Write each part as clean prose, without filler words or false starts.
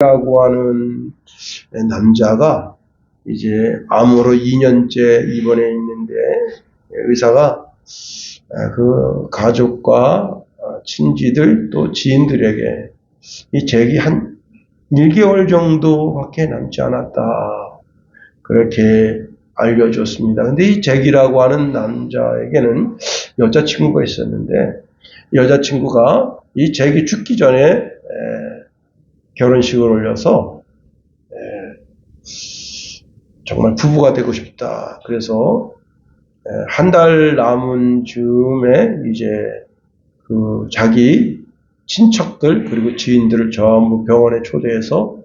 라고 하는 남자가 이제 암으로 2년째 입원해 있는데 의사가 그 가족과 친지들 또 지인들에게 이 잭이 한 1개월 정도밖에 남지 않았다 그렇게 알려줬습니다. 근데 이 잭이라고 하는 남자에게는 여자친구가 있었는데 여자친구가 이 잭이 죽기 전에 결혼식을 올려서 정말 부부가 되고 싶다. 그래서 한 달 남은 즈음에 이제 그 자기 친척들 그리고 지인들을 전부 병원에 초대해서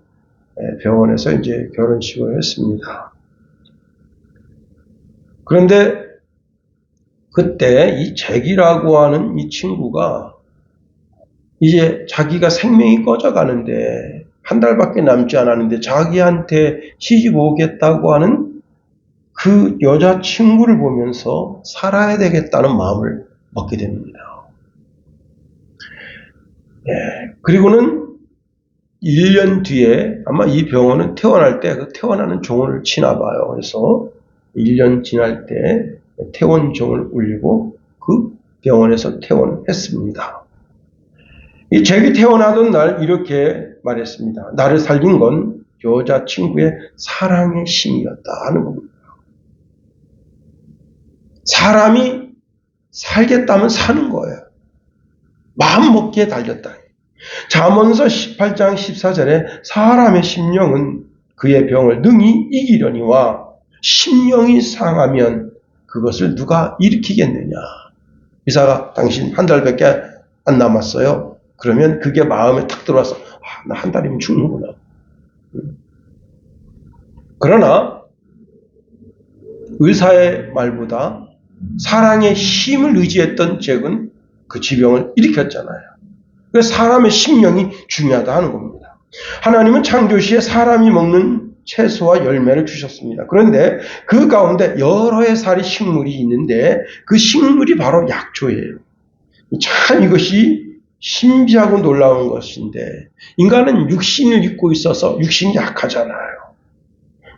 병원에서 이제 결혼식을 했습니다. 그런데 그때 이 잭이라고 하는 이 친구가 이제 자기가 생명이 꺼져가는데 한 달밖에 남지 않았는데 자기한테 시집 오겠다고 하는 그 여자친구를 보면서 살아야 되겠다는 마음을 먹게 됩니다. 그리고는 1년 뒤에 아마 이 병원은 퇴원할 때 그 퇴원하는 종을 치나 봐요. 그래서 1년 지날 때 퇴원종을 울리고 그 병원에서 퇴원했습니다. 이 잭이 태어나던 날 이렇게 말했습니다. 나를 살린 건 여자친구의 사랑의 힘이었다 하는 겁니다. 사람이 살겠다면 사는 거예요. 마음 먹기에 달렸다. 잠언서 18장 14절에 사람의 심령은 그의 병을 능히 이기려니와 심령이 상하면 그것을 누가 일으키겠느냐. 의사가 당신 한 달밖에 안 남았어요. 그러면 그게 마음에 탁 들어와서 나 한 달이면 죽는구나. 그러나 의사의 말보다 사랑의 힘을 의지했던 잭은 그 지병을 일으켰잖아요. 그래서 사람의 심령이 중요하다 하는 겁니다. 하나님은 창조시에 사람이 먹는 채소와 열매를 주셨습니다. 그런데 그 가운데 여러 해살의 식물이 있는데 그 식물이 바로 약초예요. 참 이것이 신비하고 놀라운 것인데 인간은 육신을 입고 있어서 육신이 약하잖아요.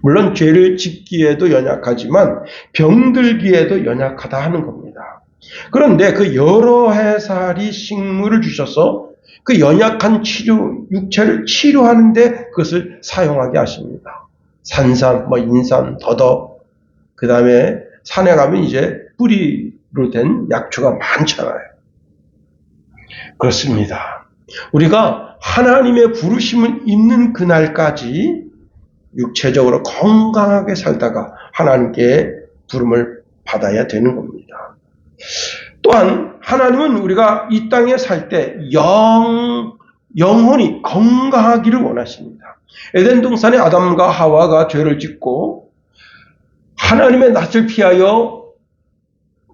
물론 죄를 짓기에도 연약하지만 병들기에도 연약하다 하는 겁니다. 그런데 그 여러 해살이 식물을 주셔서 그 연약한 육체를 치료하는데 그것을 사용하게 하십니다. 산삼, 인삼, 더덕, 그 다음에 산에 가면 이제 뿌리로 된 약초가 많잖아요. 그렇습니다. 우리가 하나님의 부르심을 입는 그날까지 육체적으로 건강하게 살다가 하나님께 부름을 받아야 되는 겁니다. 또한 하나님은 우리가 이 땅에 살 때 영혼이 건강하기를 원하십니다. 에덴 동산에 아담과 하와가 죄를 짓고 하나님의 낯을 피하여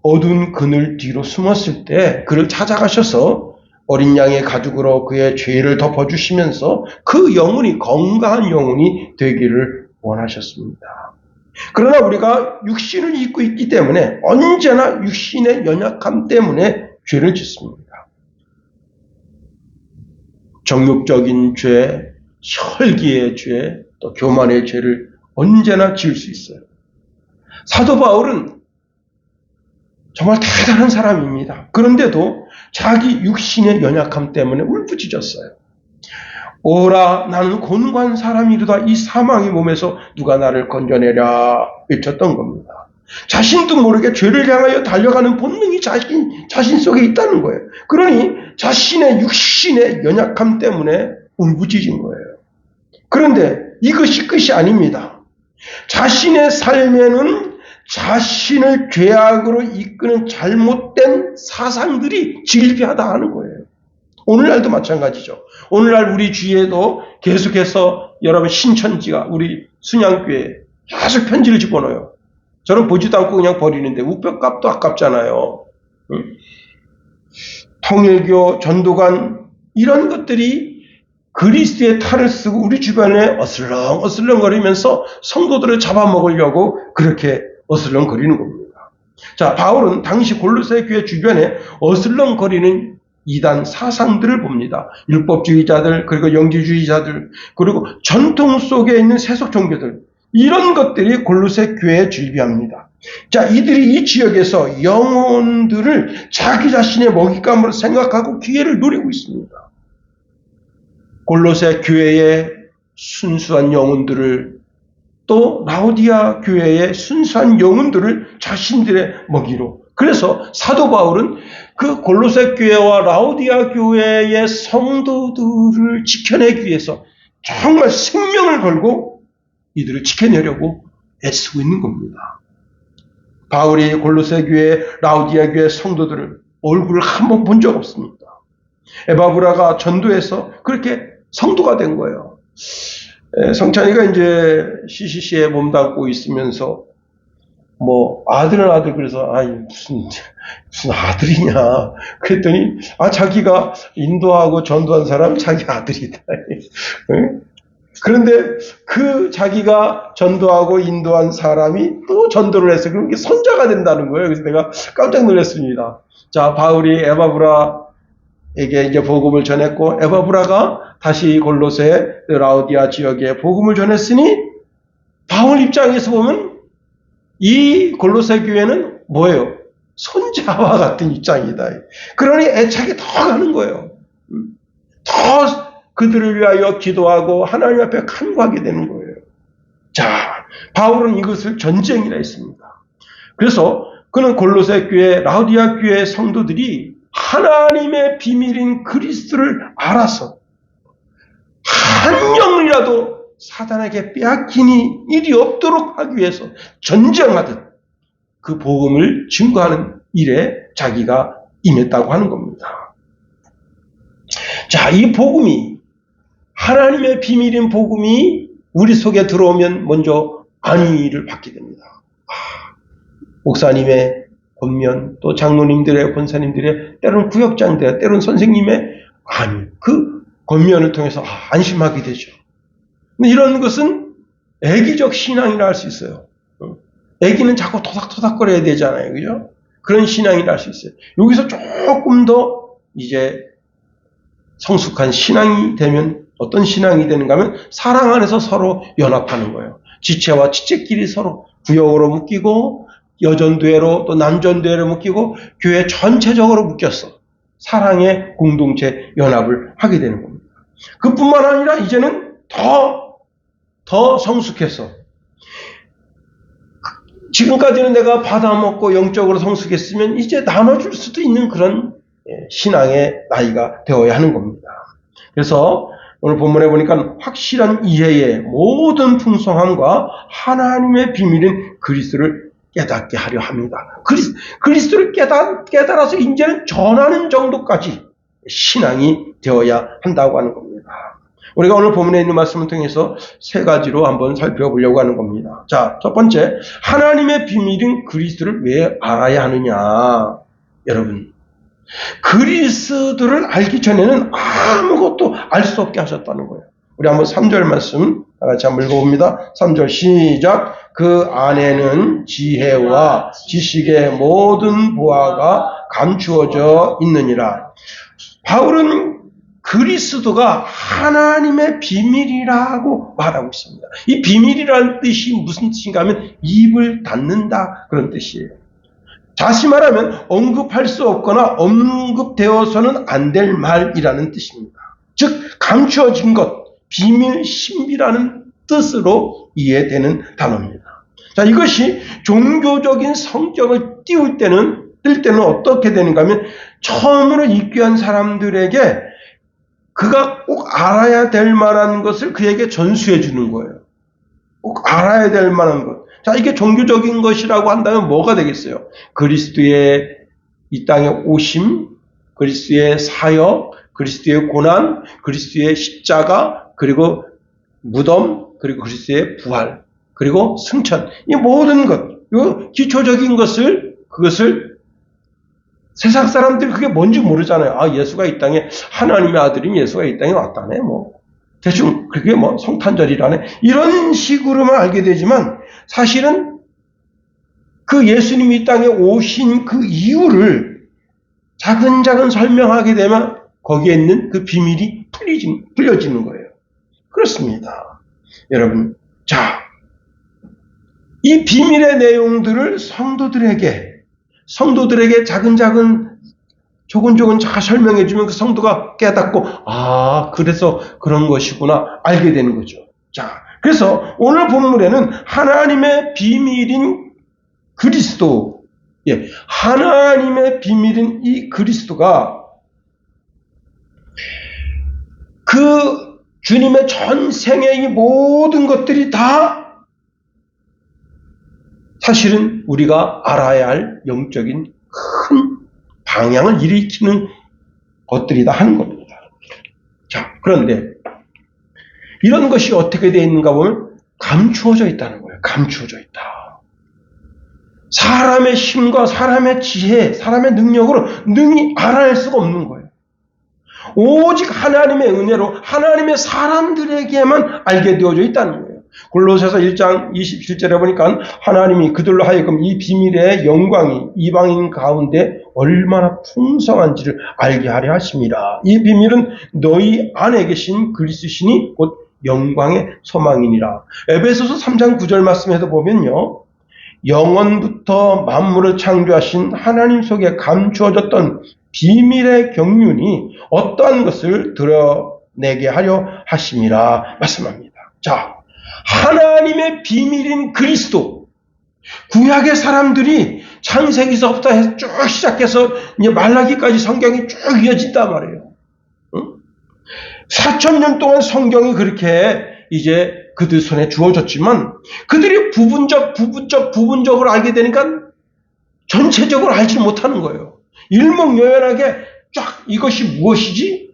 어두운 그늘 뒤로 숨었을 때 그를 찾아가셔서 어린 양의 가죽으로 그의 죄를 덮어주시면서 그 영혼이 건강한 영혼이 되기를 원하셨습니다. 그러나 우리가 육신을 입고 있기 때문에 언제나 육신의 연약함 때문에 죄를 짓습니다. 정욕적인 죄, 혈기의 죄, 또 교만의 죄를 언제나 지을 수 있어요. 사도 바울은 정말 대단한 사람입니다. 그런데도 자기 육신의 연약함 때문에 울부짖었어요. 오라 나는 곤고한 사람이로다 이 사망의 몸에서 누가 나를 건져내랴 외쳤던 겁니다. 자신도 모르게 죄를 향하여 달려가는 본능이 자신 속에 있다는 거예요. 그러니 자신의 육신의 연약함 때문에 울부짖은 거예요. 그런데 이것이 끝이 아닙니다. 자신의 삶에는 자신을 죄악으로 이끄는 잘못된 사상들이 질비하다 하는 거예요. 오늘날도 마찬가지죠. 오늘날 우리 주위에도 계속해서 여러분 신천지가 우리 순양교회에 계속 편지를 집어넣어요. 저는 보지도 않고 그냥 버리는데 우표값도 아깝잖아요. 통일교, 전도관 이런 것들이 그리스도의 탈을 쓰고 우리 주변에 어슬렁거리면서 성도들을 잡아먹으려고 그렇게 어슬렁거리는 겁니다. 자, 바울은 당시 골로새 교회 주변에 어슬렁거리는 이단 사상들을 봅니다. 율법주의자들, 그리고 영지주의자들, 그리고 전통 속에 있는 세속 종교들, 이런 것들이 골로새 교회에 즐비합니다. 자, 이들이 이 지역에서 영혼들을 자기 자신의 먹잇감으로 생각하고 기회를 누리고 있습니다. 골로새 교회의 순수한 영혼들을, 또 라오디아 교회의 순수한 영혼들을 자신들의 먹이로, 그래서 사도 바울은 그 골로새 교회와 라오디아 교회의 성도들을 지켜내기 위해서 정말 생명을 걸고 이들을 지켜내려고 애쓰고 있는 겁니다. 바울이 골로새 교회, 라오디아 교회 성도들을 얼굴을 한번 본 적 없습니다. 에바브라가 전도해서 그렇게 성도가 된 거예요. 성찬이가 이제 CCC에 몸담고 있으면서 아들은 아들, 그래서 무슨 아들이냐 그랬더니 자기가 인도하고 전도한 사람 자기 아들이다. 그런데 그 자기가 전도하고 인도한 사람이 또 전도를 해서 그런 게 손자가 된다는 거예요. 그래서 내가 깜짝 놀랐습니다. 자, 바울이 에바브라에게 이제 복음을 전했고, 에바브라가 다시 골로새 라오디아 지역에 복음을 전했으니, 바울 입장에서 보면 이 골로새 교회는 뭐예요? 손자와 같은 입장이다. 그러니 애착이 더 가는 거예요. 더 그들을 위하여 기도하고 하나님 앞에 간구하게 되는 거예요. 자, 바울은 이것을 전쟁이라 했습니다. 그래서 그는 골로새 교회, 라오디아 교회 성도들이 하나님의 비밀인 그리스도를 알아서 한 영이라도 사단에게 빼앗기니 일이 없도록 하기 위해서 전쟁하듯 그 복음을 증거하는 일에 자기가 임했다고 하는 겁니다. 자, 이 복음이, 하나님의 비밀인 복음이 우리 속에 들어오면 먼저 안위를 받게 됩니다. 목사님의 권면, 또 장로님들의, 권사님들의, 때로는 구역장들, 때로는 선생님의 안위, 그 권면을 통해서 안심하게 되죠. 이런 것은 애기적 신앙이라 할 수 있어요. 애기는 자꾸 토닥토닥거려야 되잖아요. 그죠? 그런 신앙이라 할 수 있어요. 여기서 조금 더 이제 성숙한 신앙이 되면 어떤 신앙이 되는가 하면 사랑 안에서 서로 연합하는 거예요. 지체와 지체끼리 서로 구역으로 묶이고, 여전도회로 또 남전도회로 묶이고, 교회 전체적으로 묶여서 사랑의 공동체 연합을 하게 되는 겁니다. 그뿐만 아니라 이제는 더 성숙해서, 지금까지는 내가 받아먹고 영적으로 성숙했으면 이제 나눠줄 수도 있는 그런 신앙의 나이가 되어야 하는 겁니다. 그래서 오늘 본문에 보니까 확실한 이해의 모든 풍성함과 하나님의 비밀인 그리스도를 깨닫게 하려 합니다. 그리스도를 깨달아서 이제는 전하는 정도까지 신앙이 되어야 한다고 하는 겁니다. 우리가 오늘 본문에 있는 말씀을 통해서 세 가지로 한번 살펴보려고 하는 겁니다. 자, 첫 번째, 하나님의 비밀인 그리스도를 왜 알아야 하느냐? 여러분, 그리스도를 알기 전에는 아무것도 알 수 없게 하셨다는 거예요. 우리 한번 3절 말씀 같이 한번 읽어봅니다. 3절 시작. 그 안에는 지혜와 지식의 모든 보화가 감추어져 있느니라. 바울은 그리스도가 하나님의 비밀이라고 말하고 있습니다. 이 비밀이라는 뜻이 무슨 뜻인가 하면 입을 닫는다, 그런 뜻이에요. 다시 말하면 언급할 수 없거나 언급되어서는 안 될 말이라는 뜻입니다. 즉 감추어진 것, 비밀, 신비라는 뜻으로 이해되는 단어입니다. 자, 이것이 종교적인 성격을 띌 때는 어떻게 되는가 하면 처음으로 입교한 사람들에게 그가 꼭 알아야 될 만한 것을 그에게 전수해 주는 거예요. 꼭 알아야 될 만한 것. 자, 이게 종교적인 것이라고 한다면 뭐가 되겠어요? 그리스도의 이 땅에 오심, 그리스도의 사역, 그리스도의 고난, 그리스도의 십자가, 그리고 무덤, 그리고 그리스도의 부활, 그리고 승천. 이 모든 것, 이 기초적인 그것을 세상 사람들이 그게 뭔지 모르잖아요. 예수가 이 땅에, 하나님의 아들인 예수가 이 땅에 왔다네. 대충 그게 성탄절이라네. 이런 식으로만 알게 되지만 사실은 그 예수님이 이 땅에 오신 그 이유를 차근차근 설명하게 되면 거기에 있는 그 비밀이 풀려지는 거예요. 그렇습니다. 여러분, 자, 이 비밀의 내용들을 성도들에게 차근차근 조근조근 잘 설명해 주면 그 성도가 깨닫고, 아, 그래서 그런 것이구나 알게 되는 거죠. 자, 그래서 오늘 본문에는 하나님의 비밀인 그리스도, 하나님의 비밀인 이 그리스도가 그 주님의 전생의 이 모든 것들이 다 사실은 우리가 알아야 할 영적인 큰 방향을 일으키는 것들이다 하는 겁니다. 자, 그런데 이런 것이 어떻게 되어 있는가 보면 감추어져 있다는 거예요. 감추어져 있다. 사람의 힘과 사람의 지혜, 사람의 능력으로 능히 알아낼 수가 없는 거예요. 오직 하나님의 은혜로 하나님의 사람들에게만 알게 되어져 있다는 거예요. 골로새서 1장 27절에 보니까 하나님이 그들로 하여금 이 비밀의 영광이 이방인 가운데 얼마나 풍성한지를 알게 하려 하심이라. 이 비밀은 너희 안에 계신 그리스도시니 곧 영광의 소망이니라. 에베소서 3장 9절 말씀에도 보면요, 영원부터 만물을 창조하신 하나님 속에 감추어졌던 비밀의 경륜이 어떠한 것을 드러내게 하려 하심이라 말씀합니다. 자, 하나님의 비밀인 그리스도, 구약의 사람들이 창세기서부터 쭉 시작해서 이제 말라기까지 성경이 쭉 이어진단 말이에요. 4,000년 동안 성경이 그렇게 이제 그들 손에 주어졌지만 그들이 부분적으로 알게 되니까 전체적으로 알지 못하는 거예요. 일목요연하게 쫙 이것이 무엇이지?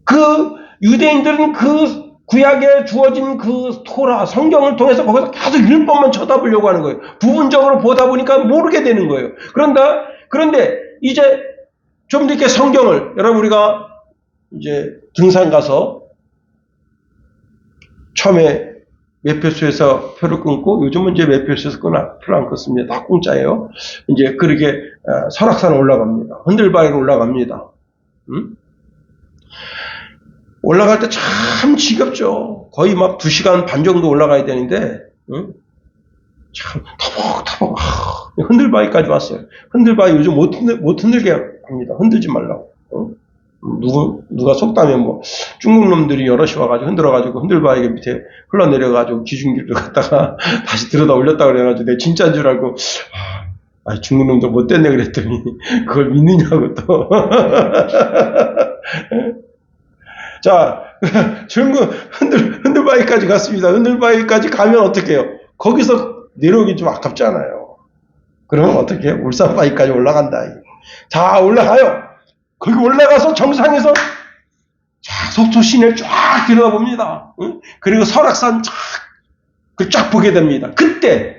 그 유대인들은 그 구약에 주어진 그 토라 성경을 통해서 거기서 계속 율법만 쳐다보려고 하는 거예요. 부분적으로 보다 보니까 모르게 되는 거예요. 그런데 이제 좀 더 이렇게 성경을, 여러분 우리가 이제 등산 가서 처음에 매표소에서 표를 끊고, 요즘은 이제 매표소에서 표를 안 끊습니다. 다 공짜예요. 이제 그렇게 설악산 올라갑니다. 흔들바위로 올라갑니다. 올라갈 때 참 지겹죠. 거의 막 2시간 반 정도 올라가야 되는데, 참 터벅터벅 흔들바위까지 왔어요. 흔들바위 요즘 못 흔들게 합니다. 흔들지 말라고. 누가 속다면 뭐 중국 놈들이 여럿이 와가지고 흔들어가지고 흔들바위 밑에 흘러내려가지고 기중기를 갖다가 다시 들여다 올렸다고 그래가지고 내가 진짜인 줄 알고, 중국 놈들 못됐네 그랬더니 그걸 믿느냐고 또. 자, 중국 흔들바위까지 갔습니다. 흔들바위까지 가면 어떻게 해요? 거기서 내려오기 좀 아깝잖아요. 그러면 어떻게 해요? 울산바위까지 올라간다. 자, 올라가요. 거기 올라가서 정상에서 속초 시내를 쫙 들여다봅니다. 그리고 설악산 쫙 보게 됩니다. 그때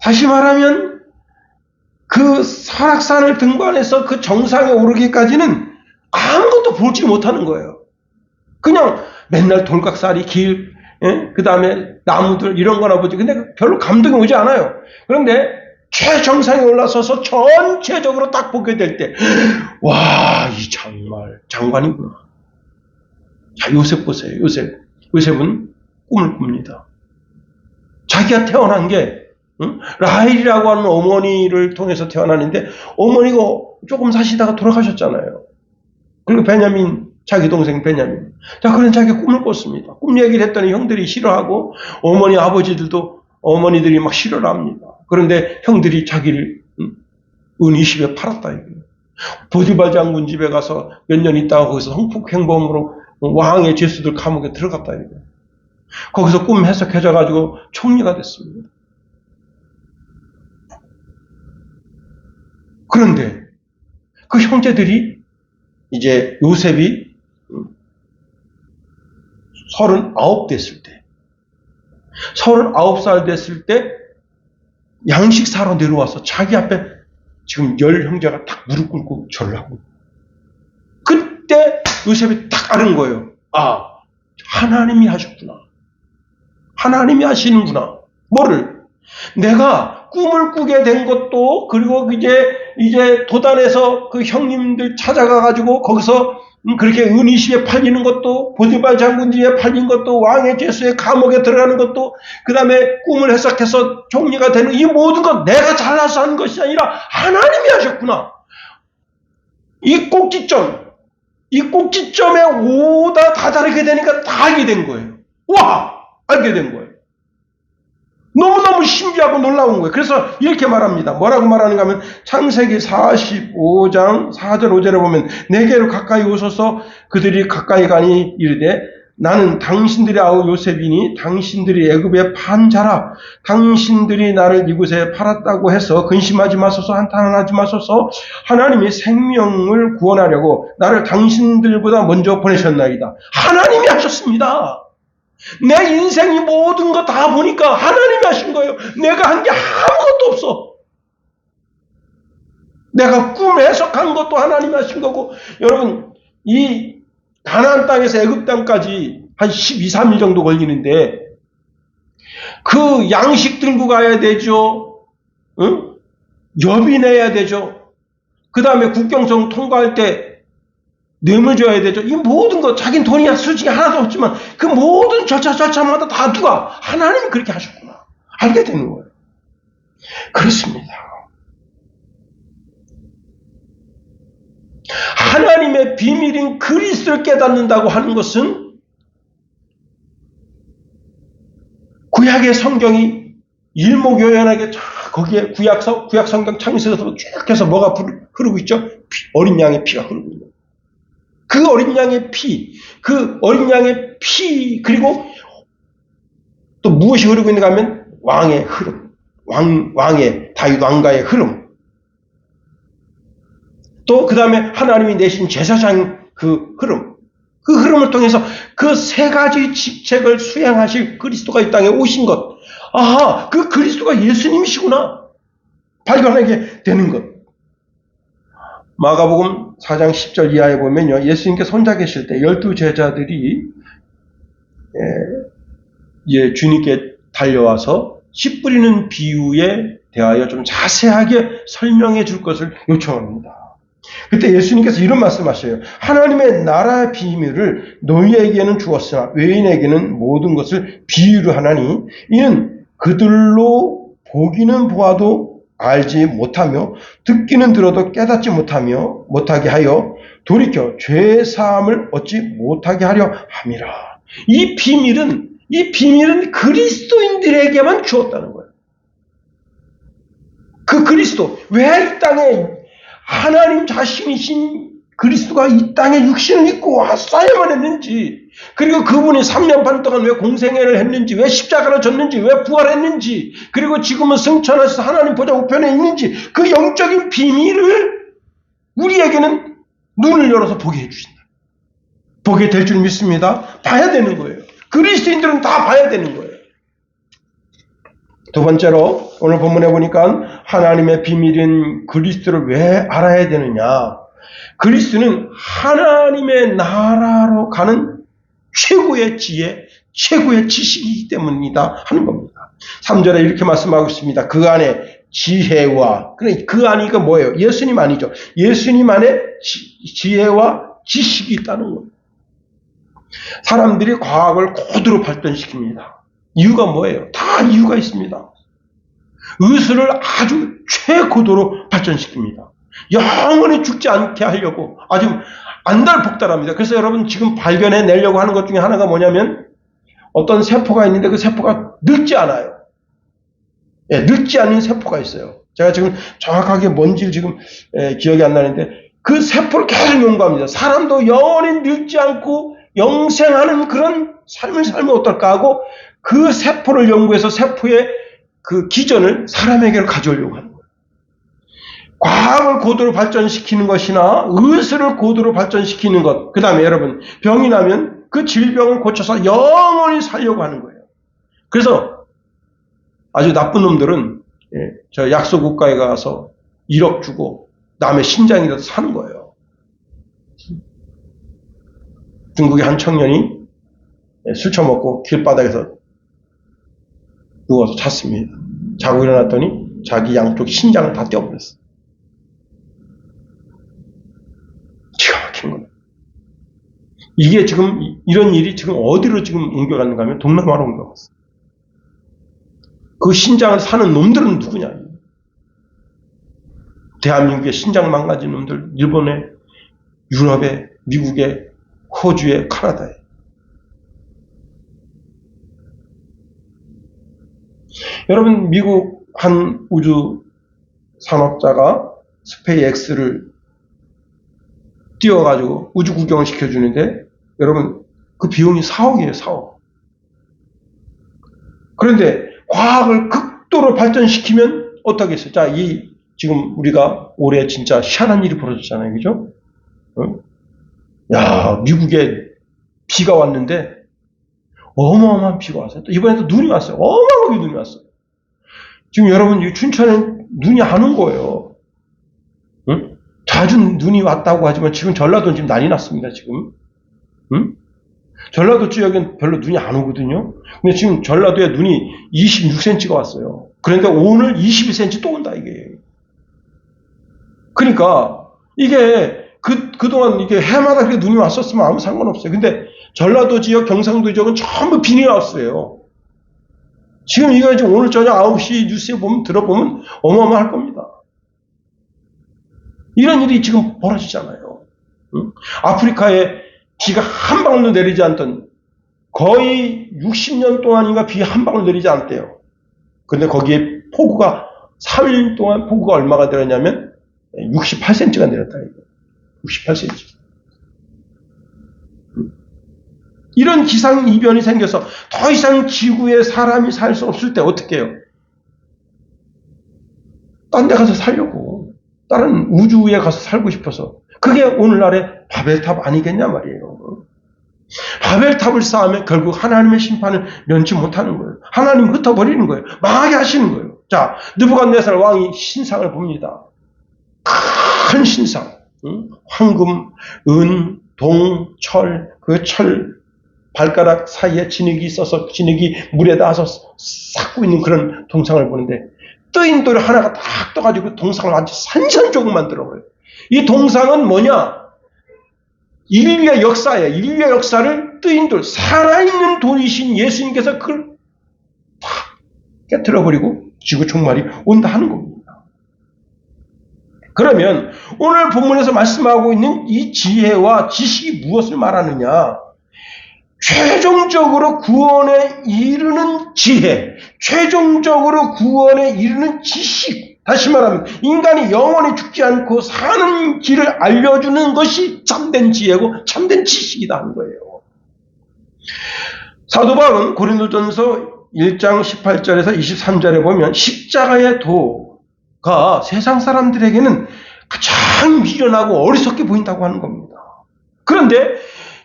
다시 말하면 그 설악산을 등반해서 그 정상에 오르기까지는 아무것도 보지 못하는 거예요. 그냥 맨날 돌각살이 그 다음에 나무들 이런 거나 보지. 근데 별로 감동이 오지 않아요. 그런데 최정상에 올라서서 전체적으로 딱 보게 될 때, 와, 이 정말 장관이구나. 자, 요셉 보세요. 요셉은 꿈을 꿉니다. 자기가 태어난 게 라헬이라고 하는 어머니를 통해서 태어나는데, 어머니가 조금 사시다가 돌아가셨잖아요. 그리고 자기 동생 베냐민. 자, 그런 자기가 꿈을 꿨습니다. 꿈 얘기를 했더니 형들이 싫어하고, 어머니들이 막 싫어를 합니다. 그런데 형들이 자기를 은 20에 팔았다 이거예요. 보디발 장군 집에 가서 몇 년 있다가 거기서 성폭행범으로 왕의 죄수들 감옥에 들어갔다 이거예요. 거기서 꿈 해석해져가지고 총리가 됐습니다. 그런데 그 형제들이 이제 요셉이 39 됐을 때, 39살 됐을 때 양식 사러 내려와서 자기 앞에 지금 10 형제가 딱 무릎 꿇고 절을 하고, 그때 요셉이 딱 아는 거예요. 아, 하나님이 하셨구나. 하나님이 하시는구나. 뭐를? 내가 꿈을 꾸게 된 것도, 그리고 이제 이제 도단에서 그 형님들 찾아가가지고 거기서 그렇게 은이시에 팔리는 것도, 보디발 장군 집에 팔린 것도, 왕의 죄수의 감옥에 들어가는 것도, 그 다음에 꿈을 해석해서 종리가 되는 이 모든 것 내가 잘나서 하는 것이 아니라 하나님이 하셨구나. 이 꼭지점에 오다 다다르게 되니까 다 알게 된 거예요. 와! 알게 된 거예요. 너무너무 신기하고 놀라운 거예요. 그래서 이렇게 말합니다. 뭐라고 말하는가 하면 창세기 45장 4절 5절에 보면 내게로 가까이 오소서 그들이 가까이 가니 이르되 나는 당신들의 아우 요셉이니 당신들이 애굽에 판 자라. 당신들이 나를 이곳에 팔았다고 해서 근심하지 마소서, 한탄하지 마소서. 하나님이 생명을 구원하려고 나를 당신들보다 먼저 보내셨나이다. 하나님이 하셨습니다. 내 인생이 모든 거 다 보니까 하나님이 하신 거예요. 내가 한 게 아무것도 없어. 내가 꿈 해석한 것도 하나님이 하신 거고, 여러분, 이 가나안 땅에서 애굽 땅까지 한 12, 3일 정도 걸리는데 그 양식 들고 가야 되죠. 응? 여비 내야 되죠. 그 다음에 국경선 통과할 때 뇌물 줘야 되죠. 이 모든 거 자기는 돈이야 수직이 하나도 없지만 그 모든 절차마다 다 누가 하나님이 그렇게 하셨구나 알게 되는 거예요. 그렇습니다. 하나님의 비밀인 그리스도를 깨닫는다고 하는 것은 구약의 성경이 일목요연하게 거기에 구약 성경 창세기서부터 쭉 해서 뭐가 흐르고 있죠? 어린 양의 피가 흐르고 있는 거예요. 그 어린 양의 피, 그리고 또 무엇이 흐르고 있는가 하면 왕의 흐름, 왕의 다윗 왕가의 흐름. 또 그 다음에 하나님이 내신 제사장 그 흐름. 그 흐름을 통해서 그 세 가지 직책을 수행하실 그리스도가 이 땅에 오신 것. 아하, 그 그리스도가 예수님이시구나. 발견하게 되는 것. 마가복음 4장 10절 이하에 보면요. 예수님께서 혼자 계실 때 12 제자들이 주님께 달려와서 씨 뿌리는 비유에 대하여 좀 자세하게 설명해 줄 것을 요청합니다. 그때 예수님께서 이런 말씀하셔요. 하나님의 나라의 비밀을 너희에게는 주었으나 외인에게는 모든 것을 비유로 하나니 이는 그들로 보기는 보아도 알지 못하며 듣기는 들어도 깨닫지 못하게 하여 돌이켜 죄 사함을 얻지 못하게 하려 함이라. 이 비밀은 그리스도인들에게만 주었다는 거예요. 그 그리스도, 왜 이 땅에 하나님 자신이신 그리스도가 이 땅에 육신을 입고 왔어야만 했는지, 그리고 그분이 3년 반 동안 왜 공생애를 했는지, 왜 십자가를 졌는지, 왜 부활했는지, 그리고 지금은 승천하셔서 하나님 보좌 우편에 있는지, 그 영적인 비밀을 우리에게는 눈을 열어서 보게 해주신다. 보게 될 줄 믿습니다. 봐야 되는 거예요. 그리스도인들은 다 봐야 되는 거예요. 두 번째로 오늘 본문에 보니까 하나님의 비밀인 그리스도를 왜 알아야 되느냐. 그리스도는 하나님의 나라로 가는 최고의 지혜, 최고의 지식이기 때문이다 하는 겁니다. 3절에 이렇게 말씀하고 있습니다. 그 안에 지혜와, 그 안이 이거 뭐예요? 예수님 아니죠. 예수님 안에 지혜와 지식이 있다는 거예요. 사람들이 과학을 고도로 발전시킵니다. 이유가 뭐예요? 다 이유가 있습니다. 의술을 아주 최고도로 발전시킵니다. 영원히 죽지 않게 하려고 아주 안달복달합니다. 그래서 여러분 지금 발견해내려고 하는 것 중에 하나가 뭐냐면 어떤 세포가 있는데 그 세포가 늙지 않아요. 늙지 않는 세포가 있어요. 제가 지금 정확하게 뭔지 지금 기억이 안 나는데 그 세포를 계속 연구합니다. 사람도 영원히 늙지 않고 영생하는 그런 삶을 살면 어떨까 하고 그 세포를 연구해서 세포의 그 기전을 사람에게로 가져오려고 하는 거예요. 과학을 고도로 발전시키는 것이나 의술을 고도로 발전시키는 것, 그 다음에 여러분 병이 나면 그 질병을 고쳐서 영원히 살려고 하는 거예요. 그래서 아주 나쁜 놈들은 저 약소국가에 가서 1억 주고 남의 신장이라도 사는 거예요. 중국의 한 청년이 술 처먹고 길바닥에서 누워서 잤습니다. 자고 일어났더니 자기 양쪽 신장을 다 떼어버렸어요. 이게 지금 이런 일이 지금 어디로 지금 옮겨갔는가 하면 동남아로 옮겨갔어. 그 신장을 사는 놈들은 누구냐? 대한민국의 신장 망가진 놈들, 일본에, 유럽에, 미국에, 호주에, 캐나다에. 여러분, 미국 한 우주 산업자가 스페이X를 띄워가지고 우주 구경을 시켜주는데, 여러분, 그 비용이 4억이에요, 4억. 그런데 과학을 극도로 발전시키면 어떻겠어요? 자, 지금 우리가 올해 진짜 희한한 일이 벌어졌잖아요, 그죠? 야, 미국에 비가 왔는데 어마어마한 비가 왔어요. 또 이번에도 눈이 왔어요. 어마어마하게 눈이 왔어요. 지금 여러분, 이 춘천에 눈이 안 온 거예요. 응? 자주 눈이 왔다고 하지만 지금 전라도는 지금 난리 났습니다, 지금. 응? 전라도 지역엔 별로 눈이 안 오거든요. 근데 지금 전라도에 눈이 26cm가 왔어요. 그런데 오늘 21cm 또 온다, 이게. 그러니까, 이게, 그동안 이게 해마다 그렇게 눈이 왔었으면 아무 상관없어요. 근데 전라도 지역, 경상도 지역은 전부 비닐 하우스예요. 지금 이거 지금 오늘 저녁 9시 뉴스에 들어보면 어마어마할 겁니다. 이런 일이 지금 벌어지잖아요. 응? 아프리카에 비가 한 방울도 내리지 않던, 거의 60년 동안인가 비 한 방울 내리지 않대요. 근데 거기에 폭우가 3일 동안 폭우가 얼마가 되었냐면 68cm가 내렸다. 68cm. 이런 기상이변이 생겨서 더 이상 지구에 사람이 살 수 없을 때 어떻게 해요? 딴 데 가서 살려고. 다른 우주에 가서 살고 싶어서. 그게 오늘날의 바벨탑 아니겠냐 말이에요. 바벨탑을 쌓으면 결국 하나님의 심판을 면치 못하는 거예요. 하나님 흩어버리는 거예요. 망하게 하시는 거예요. 자, 느부갓네살 왕이 신상을 봅니다. 큰 신상. 황금, 은, 동, 철, 그 철 발가락 사이에 진흙이 있어서 진흙이 물에 닿아서 삭고 있는 그런 동상을 보는데, 뜨인 돌 하나가 딱 떠가지고 동상을 완전 산산조각 만들어버려요. 이 동상은 뭐냐? 인류의 역사예요. 인류의 역사를 뜨인 돌, 살아있는 돌이신 예수님께서 그걸 다 깨트려버리고 지구 종말이 온다 하는 겁니다. 그러면 오늘 본문에서 말씀하고 있는 이 지혜와 지식이 무엇을 말하느냐? 최종적으로 구원에 이르는 지혜, 최종적으로 구원에 이르는 지식, 다시 말하면 인간이 영원히 죽지 않고 사는 길을 알려주는 것이 참된 지혜고 참된 지식이다 하는 거예요. 사도 바울은 고린도전서 1장 18절에서 23절에 보면 십자가의 도가 세상 사람들에게는 가장 미련하고 어리석게 보인다고 하는 겁니다. 그런데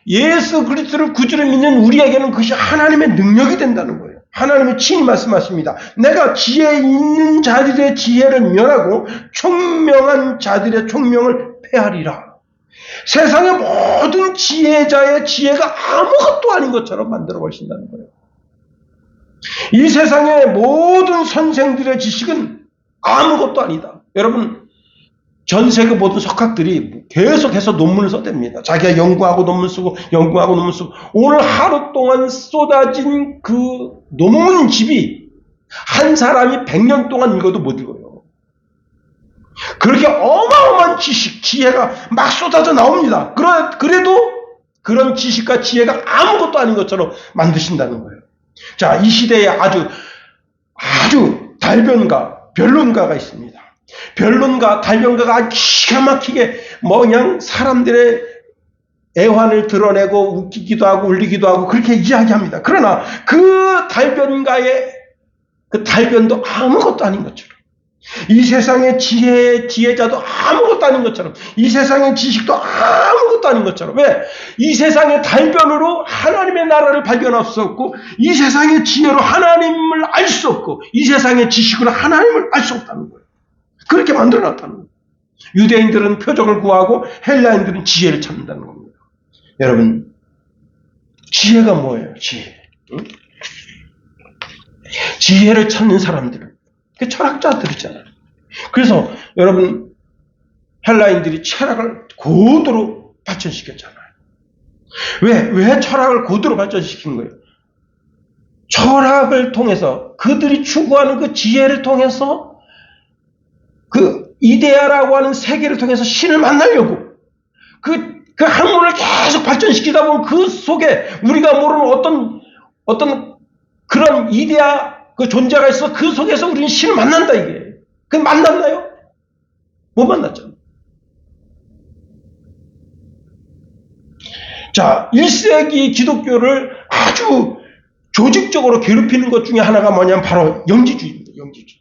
예수 그리스도를 구주로 믿는 우리에게는 그것이 하나님의 능력이 된다는 거예요. 하나님이 친히 말씀하십니다. 내가 지혜 있는 자들의 지혜를 멸하고 총명한 자들의 총명을 폐하리라. 세상의 모든 지혜자의 지혜가 아무것도 아닌 것처럼 만들어 버리신다는 거예요. 이 세상의 모든 선생들의 지식은 아무것도 아니다. 여러분, 전 세계 모든 석학들이 계속해서 논문을 써댑니다. 자기가 연구하고 논문 쓰고 연구하고 논문 쓰고 오늘 하루 동안 쏟아진 그 논문집이 한 사람이 100년 동안 읽어도 못 읽어요. 그렇게 어마어마한 지식, 지혜가 막 쏟아져 나옵니다. 그래도 그런 지식과 지혜가 아무것도 아닌 것처럼 만드신다는 거예요. 자, 이 시대에 아주 달변가, 변론가가 있습니다. 변론가, 달변가가 기가 막히게 그냥 사람들의 애환을 드러내고 웃기기도 하고 울리기도 하고 그렇게 이야기합니다. 그러나 그 달변가의 그 달변도 아무것도 아닌 것처럼, 이 세상의 지혜자도 아무것도 아닌 것처럼, 이 세상의 지식도 아무것도 아닌 것처럼, 왜? 이 세상의 달변으로 하나님의 나라를 발견할 수 없고, 이 세상의 지혜로 하나님을 알 수 없고, 이 세상의 지식으로 하나님을 알 수 없다는 거예요. 그렇게 만들어놨다는 거예요. 유대인들은 표적을 구하고 헬라인들은 지혜를 찾는다는 겁니다. 여러분, 지혜가 뭐예요? 지혜. 응? 지혜를 찾는 사람들, 그 철학자들이잖아요. 그래서 여러분, 헬라인들이 철학을 고도로 발전시켰잖아요. 왜 철학을 고도로 발전시킨 거예요? 철학을 통해서 그들이 추구하는 그 지혜를 통해서 그 이데아라고 하는 세계를 통해서 신을 만나려고 그 학문을 계속 발전시키다 보면 그 속에 우리가 모르는 어떤 그런 이데아 그 존재가 있어 그 속에서 우리는 신을 만난다 이게. 그 만났나요? 못 만났잖아요. 자, 1세기 기독교를 아주 조직적으로 괴롭히는 것 중에 하나가 뭐냐면 바로 영지주의입니다. 영지주의.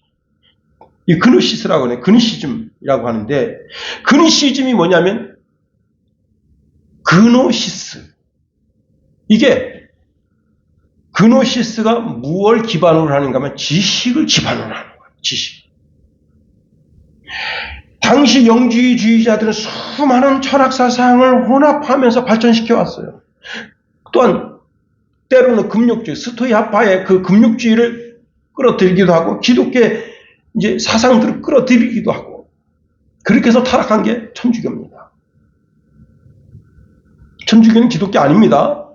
이 그노시스라고 하네. 그니시즘이라고 하는데 그니시즘이 뭐냐면 그노시스. 이게 그노시스가 무엇을 기반으로 하는가 하면 지식을 기반으로 하는 거예요. 지식. 당시 영지주의자들은 수많은 철학 사상을 혼합하면서 발전시켜 왔어요. 또한 때로는 금욕주의, 스토이아파의 그 금욕주의를 끌어들이기도 하고 기독교의 이제 사상들을 끌어들이기도 하고 그렇게 해서 타락한 게 천주교입니다. 천주교는 기독교 아닙니다.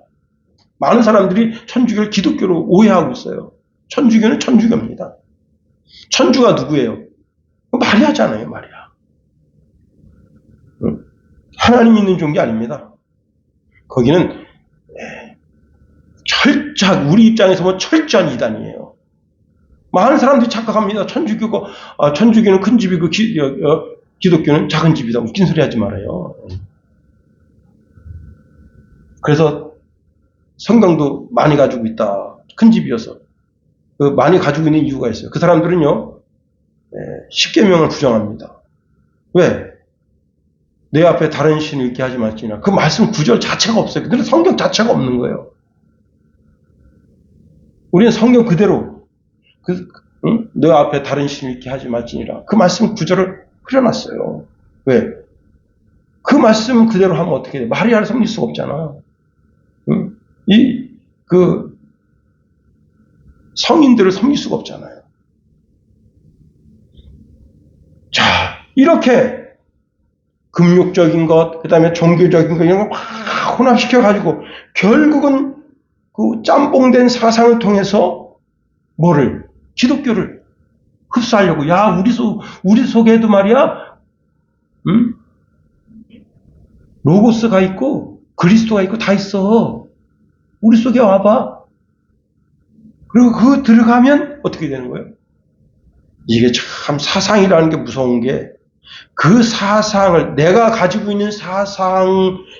많은 사람들이 천주교를 기독교로 오해하고 있어요. 천주교는 천주교입니다. 천주가 누구예요? 말이 하잖아요, 말이야. 하나님 있는 종교 아닙니다. 거기는 우리 입장에서 보면 철저한 이단이에요. 많은 사람들이 착각합니다. 천주교는 큰 집이고 기독교는 작은 집이다. 웃긴 소리 하지 말아요. 그래서 성당도 많이 가지고 있다. 큰 집이어서. 많이 가지고 있는 이유가 있어요. 그 사람들은요, 십계명을 부정합니다. 왜? 내 앞에 다른 신을 있게 하지 말지니라. 그 말씀 구절 자체가 없어요. 그들은 성경 자체가 없는 거예요. 우리는 성경 그대로, 내 앞에 다른 신을 있게 하지 말지니라. 그 말씀 구절을 흐려놨어요. 왜? 그 말씀 그대로 하면 어떻게 돼? 마리아를 섬길 수가 없잖아. 성인들을 섬길 수가 없잖아요. 자, 이렇게 금욕적인 것, 그 다음에 종교적인 것, 이런 거 막 혼합시켜가지고, 결국은 그 짬뽕된 사상을 통해서 기독교를 흡수하려고. 야, 우리 속에도 말이야, 로고스가 있고, 그리스도가 있고, 다 있어. 우리 속에 와봐. 그리고 그거 들어가면 어떻게 되는 거예요? 이게 참 사상이라는 게 무서운 게, 그 사상을, 내가 가지고 있는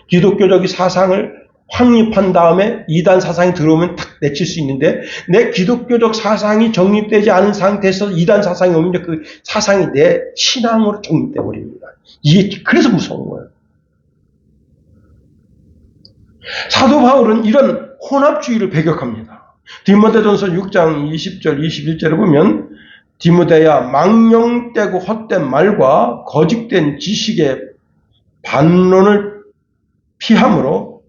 기독교적인 사상을 확립한 다음에 이단 사상이 들어오면 탁 내칠 수 있는데, 내 기독교적 사상이 정립되지 않은 상태에서 이단 사상이 오면 그 사상이 내 신앙으로 정립되어 버립니다. 이게 그래서 무서운 거예요. 사도 바울은 이런 혼합주의를 배격합니다. 디모데전서 6장 20절 21절을 보면 디모데야, 망령되고 헛된 말과 거짓된 지식의 반론을 피함으로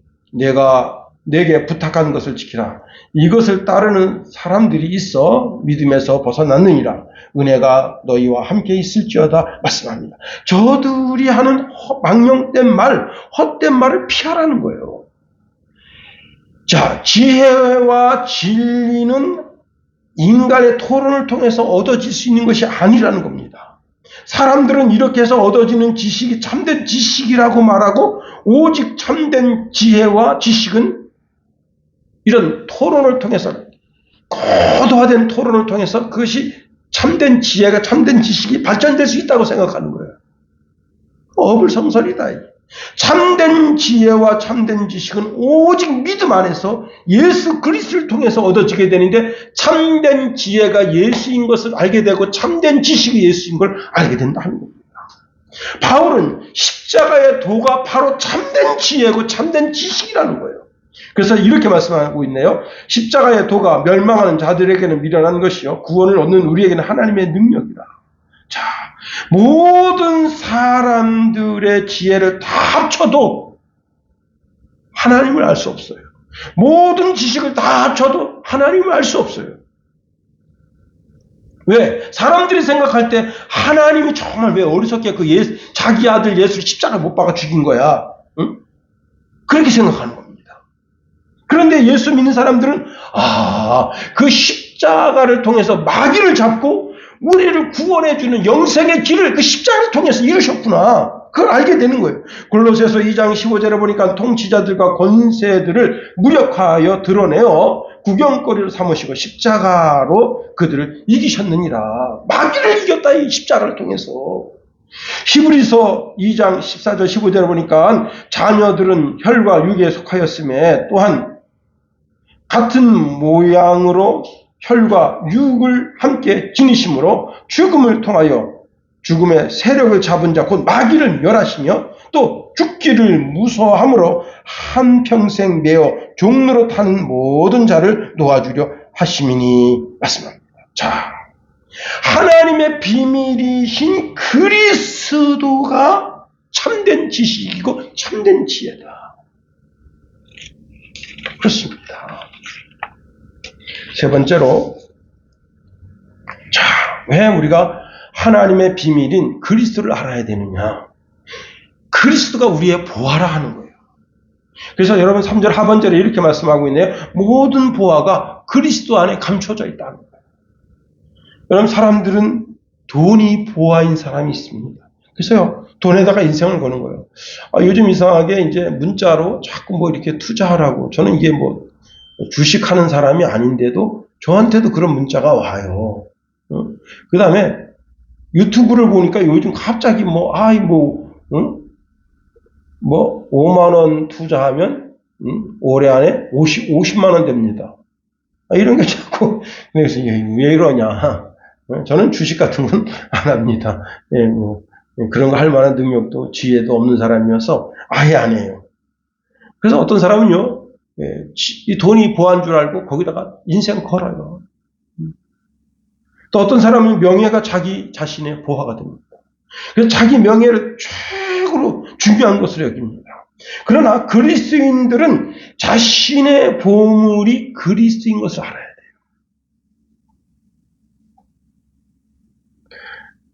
내게 부탁한 것을 지키라. 이것을 따르는 사람들이 있어 믿음에서 벗어났느니라. 은혜가 너희와 함께 있을지어다 말씀합니다. 저들이 하는 망령된 말, 헛된 말을 피하라는 거예요. 자, 지혜와 진리는 인간의 토론을 통해서 얻어질 수 있는 것이 아니라는 겁니다. 사람들은 이렇게 해서 얻어지는 지식이 참된 지식이라고 말하고, 오직 참된 지혜와 지식은 이런 토론을 통해서, 고도화된 토론을 통해서 그것이 참된 지혜가 참된 지식이 발전될 수 있다고 생각하는 거예요. 어불성설이다. 참된 지혜와 참된 지식은 오직 믿음 안에서 예수 그리스도를 통해서 얻어지게 되는데, 참된 지혜가 예수인 것을 알게 되고 참된 지식이 예수인 걸 알게 된다는 겁니다. 바울은 십자가의 도가 바로 참된 지혜고 참된 지식이라는 거예요. 그래서 이렇게 말씀하고 있네요. 십자가의 도가 멸망하는 자들에게는 미련한 것이요, 구원을 얻는 우리에게는 하나님의 능력이라. 자, 모든 사람들의 지혜를 다 합쳐도 하나님을 알 수 없어요. 모든 지식을 다 합쳐도 하나님을 알 수 없어요. 왜? 사람들이 생각할 때 하나님이 정말 왜 어리석게 자기 아들 예수를 십자가에 못 박아 죽인 거야? 응? 그렇게 생각하는 겁니다. 그런데 예수 믿는 사람들은 그 십자가를 통해서 마귀를 잡고 우리를 구원해주는 영생의 길을 그 십자가를 통해서 이루셨구나. 그걸 알게 되는 거예요. 골로새서 2장 15절에 보니까 통치자들과 권세들을 무력하여 드러내어 구경거리로 삼으시고 십자가로 그들을 이기셨느니라. 마귀를 이겼다, 이 십자가를 통해서. 히브리서 2장 14절 15절에 보니까 자녀들은 혈과 육에 속하였음에 또한 같은 모양으로 혈과 육을 함께 지니심으로 죽음을 통하여 죽음의 세력을 잡은 자 곧 마귀를 멸하시며 또 죽기를 무서워함으로 한평생 매어 종로로 타는 모든 자를 놓아주려 하심이니 말씀합니다. 자, 하나님의 비밀이신 그리스도가 참된 지식이고 참된 지혜다. 그렇습니다. 세 번째로, 자, 왜 우리가 하나님의 비밀인 그리스도를 알아야 되느냐? 그리스도가 우리의 보화라 하는 거예요. 그래서 여러분 3절 하반절에 이렇게 말씀하고 있네요. 모든 보화가 그리스도 안에 감춰져 있다는 거예요. 여러분, 사람들은 돈이 보화인 사람이 있습니다. 그래서요, 돈에다가 인생을 거는 거예요. 요즘 이상하게 이제 문자로 자꾸 뭐 이렇게 투자하라고. 저는 이게 뭐 주식하는 사람이 아닌데도 저한테도 그런 문자가 와요. 그 다음에 유튜브를 보니까 요즘 갑자기 5만원 투자하면, 올해 안에 50만원 됩니다. 이런 게 자꾸, 그래서 왜 이러냐. 저는 주식 같은 건 안 합니다. 그런 거 할 만한 능력도 지혜도 없는 사람이어서 아예 안 해요. 그래서 어떤 사람은요, 이 돈이 보안 줄 알고 거기다가 인생 걸어요. 또 어떤 사람은 명예가 자기 자신의 보화가 됩니다. 그래서 자기 명예를 최고로 중요한 것으로 여깁니다. 그러나 그리스도인들은 자신의 보물이 그리스도인 것을 알아야 돼요.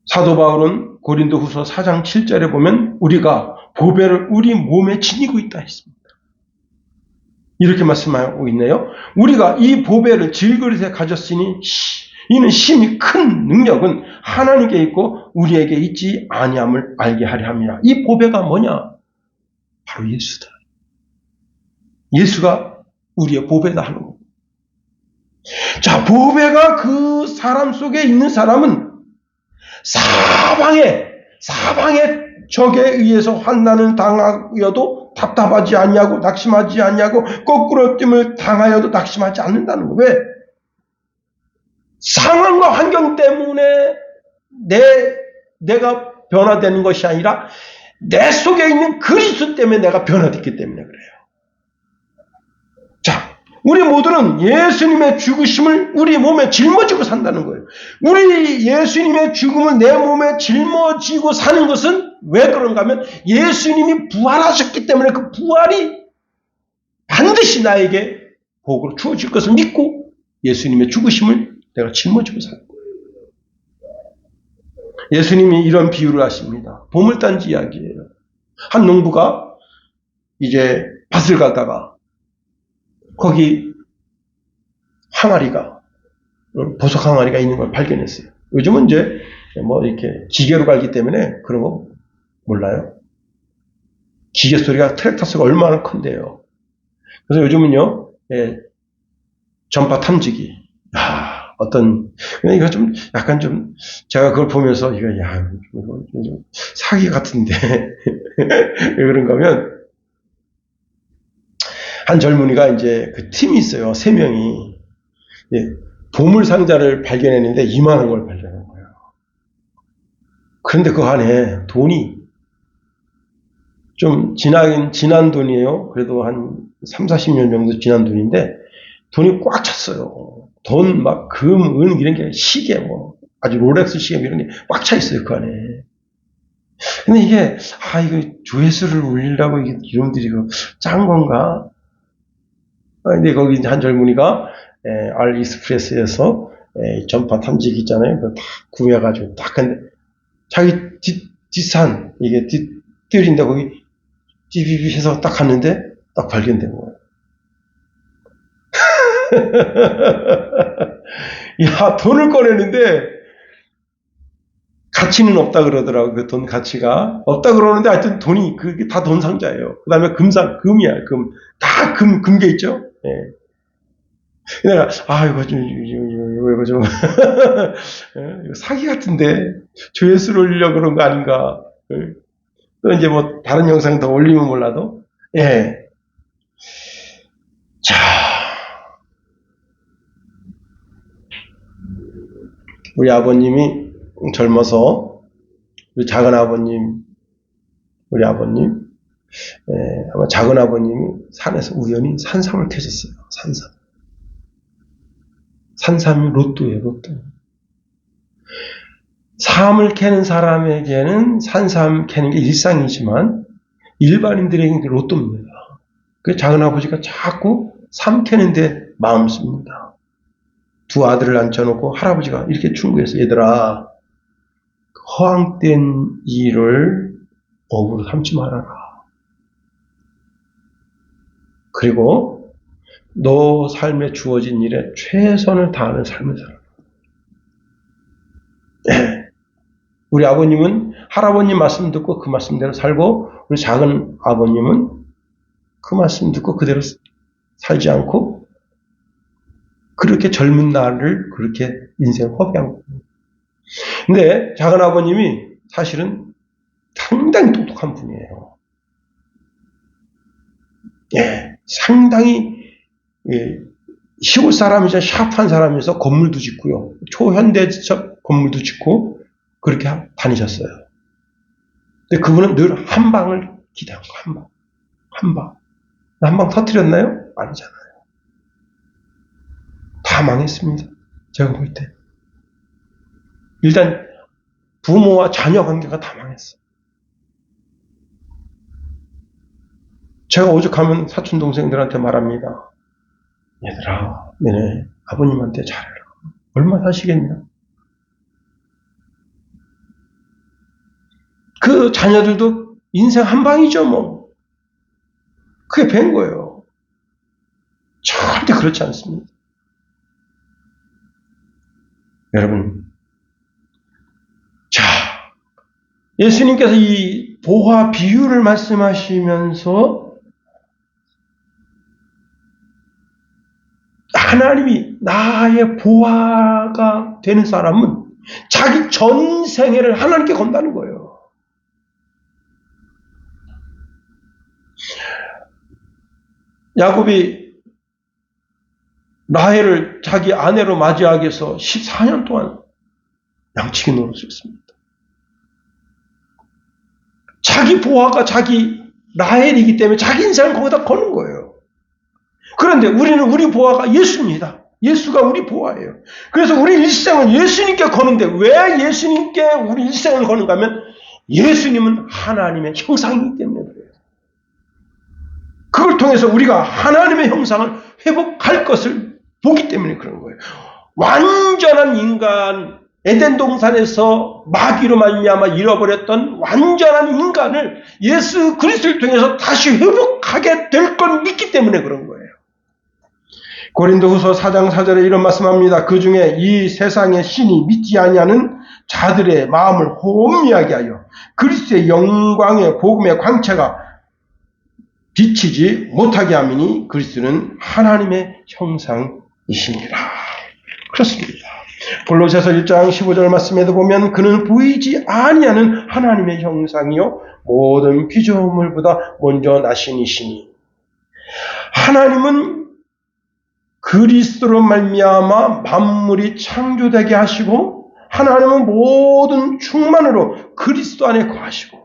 사도 바울은 고린도후서 4장 7절에 보면 우리가 보배를 우리 몸에 지니고 있다 했습니다. 이렇게 말씀하고 있네요. 우리가 이 보배를 질그릇에 가졌으니 이는 심히 큰 능력은 하나님께 있고 우리에게 있지 아니함을 알게 하려 함이라. 이 보배가 뭐냐? 바로 예수다. 예수가 우리의 보배다 하는 겁니다. 자, 보배가 그 사람 속에 있는 사람은 사방의 적에 의해서 환난을 당하여도 답답하지 아니하고 낙심하지 아니하고 거꾸로 뜸을 당하여도 낙심하지 않는다는 거. 왜? 상황과 환경 때문에 내가 변화되는 것이 아니라 내 속에 있는 그리스도 때문에 내가 변화됐기 때문에 그래요. 자, 우리 모두는 예수님의 죽으심을 우리 몸에 짊어지고 산다는 거예요. 우리 예수님의 죽음을 내 몸에 짊어지고 사는 것은 왜 그런가 하면 예수님이 부활하셨기 때문에 그 부활이 반드시 나에게 복으로 주어질 것을 믿고 예수님의 죽으심을 내가 짊어지고 사는 거예요. 예수님이 이런 비유를 하십니다. 보물단지 이야기예요. 한 농부가 이제 밭을 가다가 거기 항아리가, 보석 항아리가 있는 걸 발견했어요. 요즘은 이제 이렇게 기계로 갈기 때문에 그런 거 몰라요. 기계 소리가, 트랙터 소리가 얼마나 큰데요. 그래서 요즘은요, 전파 탐지기. 이거 좀, 약간 좀, 제가 그걸 보면서, 이거 좀 사기 같은데. 왜 그런가 하면, 한 젊은이가 이제 그 팀이 있어요. 3명이. 보물 상자를 발견했는데 이만한 걸 발견한 거예요. 그런데 그 안에 돈이 좀 지난 돈이에요. 그래도 한 3, 40년 정도 지난 돈인데 돈이 꽉 찼어요. 돈, 금, 은, 이런 게 시계, 아주 롤렉스 시계 이런 게 꽉 차 있어요, 그 안에. 근데 이게, 이거 조회수를 올리려고 이놈들이 짠 건가? 근데 거기 한 젊은이가, 알리익스프레스에서, 전파 탐지기 있잖아요. 그거 다 구매해가지고 딱 근데, 자기 뒷산, 이게 뒷뜰인데 거기, 찌비비 해서 딱 갔는데, 딱 발견된 거예요. 야, 돈을 꺼내는데 가치는 없다 그러더라고. 그 돈 가치가 없다 그러는데 하여튼 돈이 그게 다 돈 상자예요. 그다음에 금이야. 다 금게 있죠. 예. 내가 이거 좀 이거 사기 같은데 조회수를 올리려고 그런 거 아닌가. 또 이제 뭐 다른 영상 더 올리면 몰라도 예. 자, 우리 아버님이 젊어서 우리 작은 아버님, 우리 아버님, 아마 작은 아버님이 산에서 우연히 산삼을 캐셨어요. 산삼이 로또예요, 로또. 삼을 캐는 사람에게는 산삼 캐는 게 일상이지만 일반인들에게는 로또입니다. 그 작은 아버지가 자꾸 삼 캐는데 마음 씁니다. 두 아들을 앉혀놓고 할아버지가 이렇게 충고해서 얘들아, 허황된 일을 업으로 삼지 말아라. 그리고 너 삶에 주어진 일에 최선을 다하는 삶을 살아라. 우리 아버님은 할아버님 말씀 듣고 그 말씀대로 살고, 우리 작은 아버님은 그 말씀 듣고 그대로 살지 않고 그렇게 젊은 날을 그렇게 인생을 허비한 겁니다. 근데 작은 아버님이 사실은 상당히 똑똑한 분이에요. 예, 상당히 시골 사람이자 샤프한 사람이어서 건물도 짓고요. 초현대적 건물도 짓고 그렇게 다니셨어요. 근데 그분은 늘 한 방을 기대한 거, 한 방. 한 방 터뜨렸나요? 아니잖아요. 다 망했습니다. 제가 볼 때. 일단 부모와 자녀 관계가 다 망했어요. 제가 오죽하면 사촌 동생들한테 말합니다. 얘들아, 너네 아버님한테 잘해라. 얼마 사시겠냐? 그 자녀들도 인생 한 방이죠, 뭐. 그게 된 거예요. 절대 그렇지 않습니다. 여러분, 자, 예수님께서 이 보화 비유를 말씀하시면서 하나님이 나의 보화가 되는 사람은 자기 전생애를 하나님께 건다는 거예요. 야곱이 라헬을 자기 아내로 맞이하기 위해서 14년 동안 양치기 노릇했습니다. 자기 보화가 자기 라헬이기 때문에 자기 인생을 거기다 거는 거예요. 그런데 우리는 우리 보화가 예수입니다. 예수가 우리 보화예요. 그래서 우리 일생을 예수님께 거는데 왜 예수님께 우리 일생을 거는가 하면 예수님은 하나님의 형상이기 때문에 그래요. 그걸 통해서 우리가 하나님의 형상을 회복할 것을 보기 때문에 그런 거예요. 완전한 인간, 에덴 동산에서 마귀로 말미암아 잃어버렸던 완전한 인간을 예수 그리스도를 통해서 다시 회복하게 될 걸 믿기 때문에 그런 거예요. 고린도후서 4장 4절에 이런 말씀합니다. 그 중에 이 세상의 신이 믿지 아니하는 자들의 마음을 혼미하게 하여 그리스도의 영광의 복음의 광채가 비치지 못하게 함이니 그리스도는 하나님의 형상이시니라. 그렇습니다. 골로새서 1장 15절 말씀에도 보면 그는 보이지 아니하는 하나님의 형상이요 모든 피조물보다 먼저 나신 이시니 하나님은 그리스도로 말미암아 만물이 창조되게 하시고 하나님은 모든 충만으로 그리스도 안에 거하시고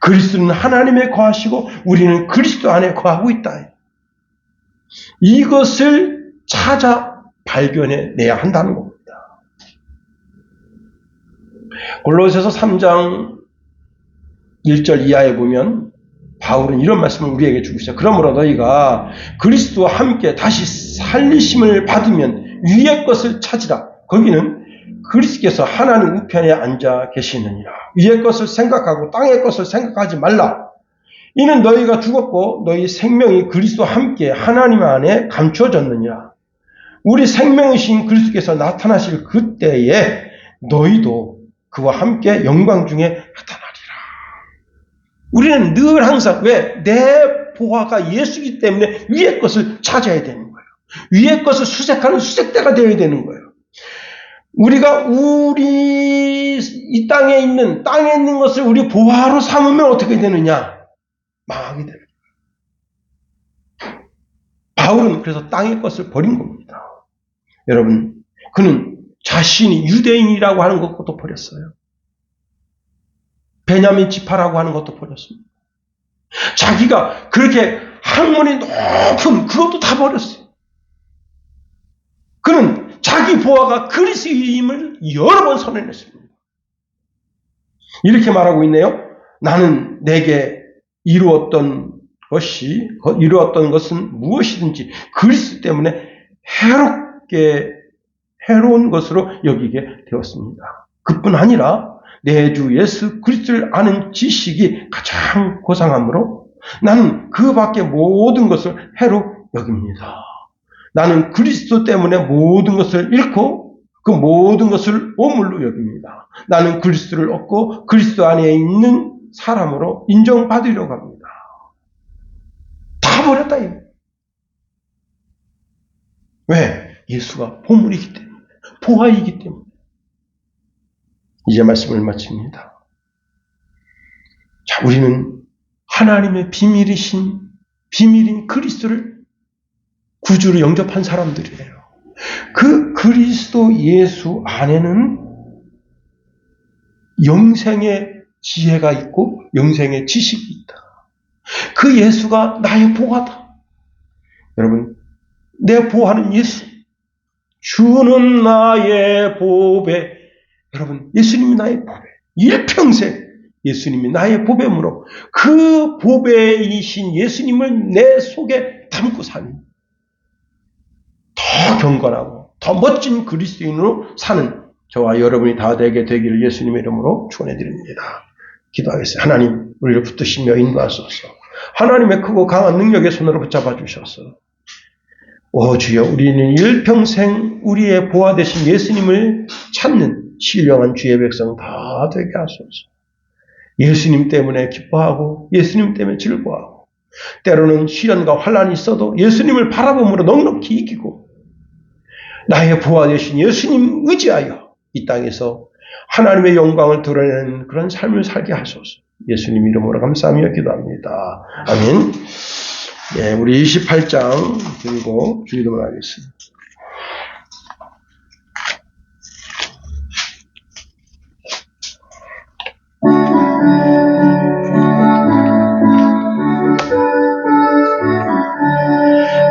그리스도는 하나님에 거하시고 우리는 그리스도 안에 거하고 있다. 이것을 찾아 발견해내야 한다는 겁니다. 골로새서 3장 1절 이하에 보면 바울은 이런 말씀을 우리에게 주고 있어요. 그러므로 너희가 그리스도와 함께 다시 살리심을 받으면 위의 것을 찾으라. 거기는 그리스도께서 하나님 우편에 앉아 계시느니라. 위의 것을 생각하고 땅의 것을 생각하지 말라. 이는 너희가 죽었고 너희 생명이 그리스도와 함께 하나님 안에 감추어졌느니라. 우리 생명이신 그리스도께서 나타나실 그때에 너희도 그와 함께 영광 중에 나타나리라. 우리는 늘 항상 왜? 내 보화가 예수이기 때문에 위의 것을 찾아야 되는 거예요. 위의 것을 수색하는 수색대가 되어야 되는 거예요. 우리가 이 땅에 있는 것을 우리 보화로 삼으면 어떻게 되느냐? 망하게 되는 거예요. 바울은 그래서 땅의 것을 버린 겁니다. 여러분, 그는 자신이 유대인이라고 하는 것도 버렸어요. 베냐민 지파라고 하는 것도 버렸습니다. 자기가 그렇게 학문이 높은 그것도 다 버렸어요. 그는 자기 보화가 그리스도임을 여러 번 선언했습니다. 이렇게 말하고 있네요. 나는 내게 이루었던 것은 무엇이든지 그리스도 때문에 해로운 것으로 여기게 되었습니다. 그뿐 아니라 내 주 예수 그리스도를 아는 지식이 가장 고상하므로 나는 그 밖의 모든 것을 해로 여깁니다. 나는 그리스도 때문에 모든 것을 잃고 그 모든 것을 오물로 여깁니다. 나는 그리스도를 얻고 그리스도 안에 있는 사람으로 인정받으려고 합니다. 다 버렸다. 왜? 예수가 보물이기 때문에, 보화이기 때문에. 이제 말씀을 마칩니다. 자, 우리는 하나님의 비밀인 그리스도를 구주로 영접한 사람들이에요. 그 그리스도 예수 안에는 영생의 지혜가 있고 영생의 지식이 있다. 그 예수가 나의 보화다. 여러분, 내 보화는 예수. 주는 나의 보배. 여러분, 예수님이 나의 보배. 일평생 예수님이 나의 보배므로 그 보배이신 예수님을 내 속에 담고 사는 더 경건하고 더 멋진 그리스도인으로 사는 저와 여러분이 다 되게 되기를 예수님의 이름으로 축원해드립니다. 기도하겠습니다. 하나님, 우리를 붙드시며 인도하소서. 하나님의 크고 강한 능력의 손으로 붙잡아 주셔서 오 주여, 우리는 일평생 우리의 보화 되신 예수님을 찾는 신령한 주의 백성 다 되게 하소서. 예수님 때문에 기뻐하고 예수님 때문에 즐거워하고 때로는 시련과 환난이 있어도 예수님을 바라봄으로 넉넉히 이기고 나의 보화 되신 예수님 의지하여 이 땅에서 하나님의 영광을 드러내는 그런 삶을 살게 하소서. 예수님 이름으로 감사하며 기도합니다. 아멘. 예, 우리 28장 들고 주기도문 하겠습니다.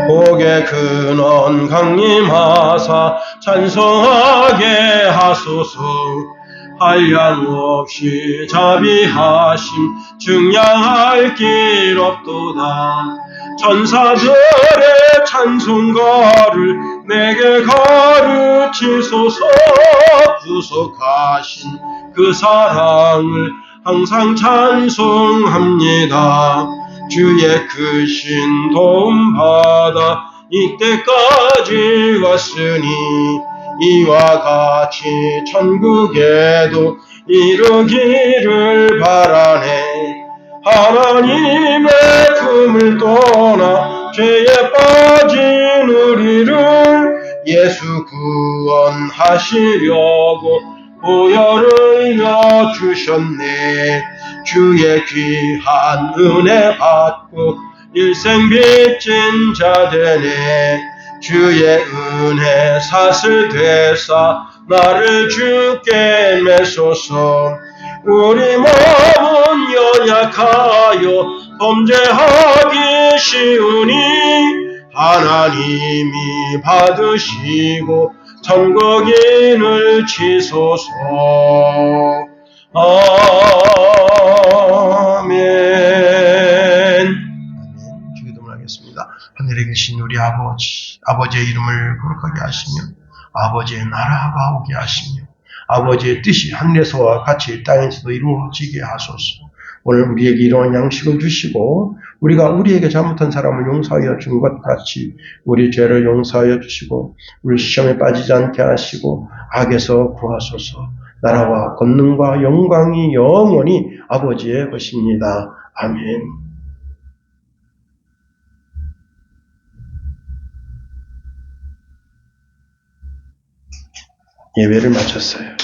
복의 근원 강림하사 찬송하게 하소서. 한량없이 자비하심 증량할 길 없도다. 천사들의 찬송가를 내게 가르치소서. 구속하신 그 사랑을 항상 찬송합니다. 주의 크신 도움 받아 이때까지 왔으니 이와 같이 천국에도 이르기를 바라네. 하나님의 품을 떠나 죄에 빠진 우리를 예수 구원하시려고 보혈을 여주셨네. 주의 귀한 은혜 받고 일생 빚진 자 되네. 주의 은혜 사슬 되사 나를 주께 메소서. 우리 마음은 연약하여 범죄하기 쉬우니 하나님이 받으시고 천국인을 치소서. 아멘. 주기도문 하겠습니다. 하늘에 계신 우리 아버지의 이름을 거룩하게 하시며 아버지의 나라가 오게 하시며 아버지의 뜻이 하늘에서와 같이 땅에서도 이루어지게 하소서. 오늘 우리에게 이러한 양식을 주시고 우리가 우리에게 잘못한 사람을 용서하여 준 것 같이 우리 죄를 용서하여 주시고 우리 시험에 빠지지 않게 하시고 악에서 구하소서. 나라와 권능과 영광이 영원히 아버지의 것입니다. 아멘. 예배를 마쳤어요.